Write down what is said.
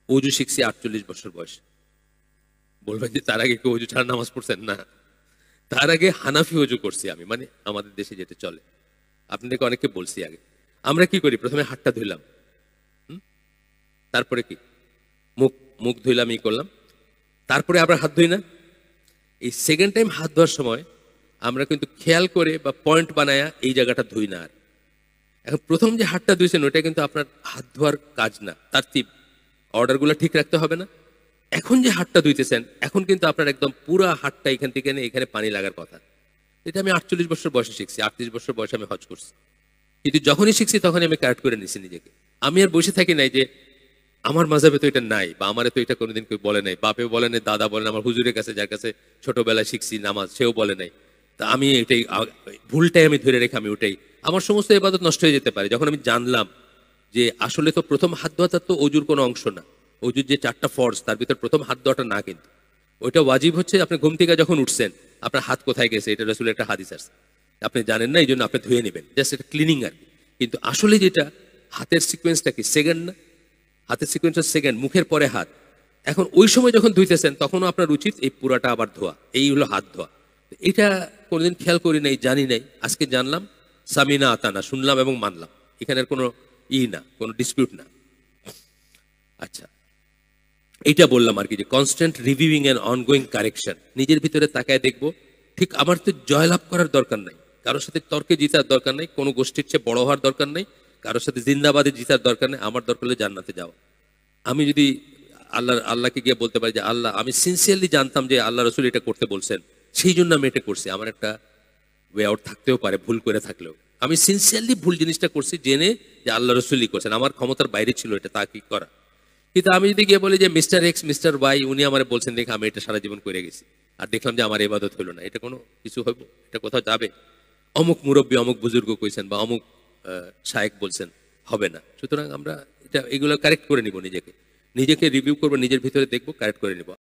অজু শিখছি 48 বছর বয়সে। বলবেন যে তার আগে কেউ অজু ছাড়া নামাজ পড়ছেন? না, তার আগে হানাফি অজু করছি আমি, মানে আমাদের দেশে যেটা চলে। আপনাদেরকে অনেককে বলছি আগে। আমরা কি করি? প্রথমে হাতটা ধুইলাম, তারপরে কি মুখ মুখ ধুইলাম, ই করলাম, তারপরে আবার হাত ধুই না? এই সেকেন্ড টাইম হাত ধোয়ার সময় আমরা কিন্তু খেয়াল করে বা পয়েন্ট বানায়া এই জায়গাটা ধুই না আর। এখন প্রথম যে হাতটা ধুইছেন ওটা কিন্তু আপনার হাত ধোয়ার কাজ না, তারতিব অর্ডারগুলো ঠিক রাখতে হবে না? এখন যে হাতটা ধুইতেছেন এখন কিন্তু আপনার একদম পুরা হাতটা এখান থেকে এনে এখানে পানি লাগার কথা। এটা আমি 48 বছর বয়সে শিখছি, 38 বছর বয়সে আমি হজ করছি। কিন্তু যখনই শিখছি তখনই আমি কারেক্ট করে নিছি নিজেকে। আমি আর বসে থাকি নাই যে আমার মাঝাবে তো এটা নাই, বা আমারে তো এটা কোনোদিন কেউ বলে নাই, বাপেও বলে নাই, দাদা বলে নাই, আমার হুজুরের কাছে যার কাছে ছোটবেলায় শিখছি নামাজ সেও বলে নাই। তা আমি এটাই ভুলটাই আমি ধরে রেখে আমি ওটাই, আমার সমস্ত ইবাদত নষ্ট হয়ে যেতে পারে। যখন আমি জানলাম যে আসলে তো প্রথম হাত ধোয়াটা তো অজুর কোনো অংশ না, অজুর যে 4টা ফরজ তার ভিতর প্রথম হাত ধোয়াটা না, কিন্তু ওইটা ওয়াজিব হচ্ছে আপনি ঘুম থেকে যখন উঠছেন আপনার হাত কোথায় গেছে এটা রাসূলের একটা হাদিস আছে, আপনি জানেন না, এই জন্য আপনি ধুয়ে নেবেন, জাস্ট এটা ক্লিনিং আর কি। কিন্তু আসলে যেটা হাতের সিকোয়েন্সটা কি সেকেন্ড না? হাতের সিকোয়েন্স সেকেন্ড, মুখের পরে হাত। এখন ওই সময় যখন ধুইতেছেন তখনও আপনার উচিত এই পুরাটা আবার ধোয়া, এই হলো হাত ধোয়া। এটা কোনোদিন খেয়াল করি নাই, জানি নাই, আজকে জানলাম। সামিনা আতানা, শুনলাম এবং মানলাম, এখানের কোনো না, কোনো ডিসপিউট না। আচ্ছা, এইটা বললাম আর কি, যে constant reviewing and ongoing correction, নিজের ভিতরে তাকায় দেখবো। ঠিক আমার তো জয়লাভ করার দরকার নাই, কারোর সাথে তর্কে জিতার দরকার নাই, কোনো গোষ্ঠীর চেয়ে বড় হওয়ার দরকার নাই, কারোর সাথে জিন্দাবাদে জিতার দরকার নেই, আমার দরকার হলে জান্নাতে যাওয়া। আমি যদি আল্লাহকে গিয়ে বলতে পারি যে আল্লাহ আমি সিনসিয়ারলি জানতাম যে আল্লাহ রসুল এটা করতে বলছেন, সেই জন্য আমি এটা করছি। আমার একটা ওয়ে আউট থাকতেও পারে ভুল করে থাকলেও, আমি সিনসিয়ারলি ভুল জিনিসটা করছি জেনে যে আল্লাহ রসুলই করছেন, আমার ক্ষমতার বাইরে ছিল এটা তা কি করা। কিন্তু আমি যদি গিয়ে বলি যে মিস্টার এক্স মিস্টার ওয়াই উনি আমার বলছেন দেখে আমি এটা সারা জীবন করে গেছি, আর দেখলাম যে আমার ইবাদত হলো না, এটা কোনো কিছু হইব? এটা কোথাও যাবে? অমুক মুরব্বী অমুক বুজুর্গ কইছেন বা অমুক শায়েক বলছেন, হবে না। সুতরাং আমরা এটা এগুলো কারেক্ট করে নিব, নিজেকে নিজেকে রিভিউ করবো, নিজের ভিতরে দেখবো, কারেক্ট করে নিব।